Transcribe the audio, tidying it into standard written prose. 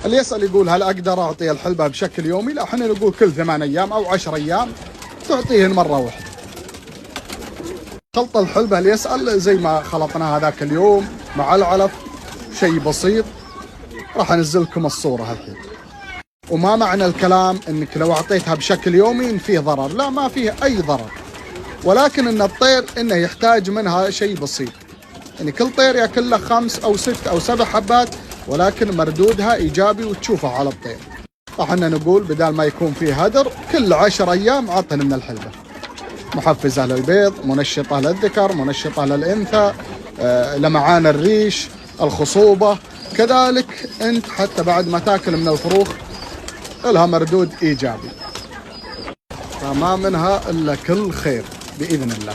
اللي يسأل يقول هل أقدر أعطي الحلبة بشكل يومي؟ لا، احنا نقول كل 8 أيام أو 10 أيام تعطيهن مرة واحدة. خلط الحلبة اللي يسأل زي ما خلطناها هذاك اليوم مع العلف، شيء بسيط. راح أنزل لكم الصورة الحين. وما معنى الكلام انك لو اعطيتها بشكل يومي ان فيه ضرر، لا، ما فيه اي ضرر، ولكن ان الطير انه يحتاج منها شيء بسيط. يعني كل طير ياكل له 5 أو 6 أو 7 حبات، ولكن مردودها ايجابي وتشوفه على الطير. فاحنا نقول بدال ما يكون فيه هدر، كل 10 ايام عطن من الحلبة. محفزة للبيض، منشطة للذكر، منشطة للانثى، لمعان الريش، الخصوبة. كذلك انت حتى بعد ما تاكل من الفروخ لها مردود ايجابي، فما منها الا كل خير باذن الله.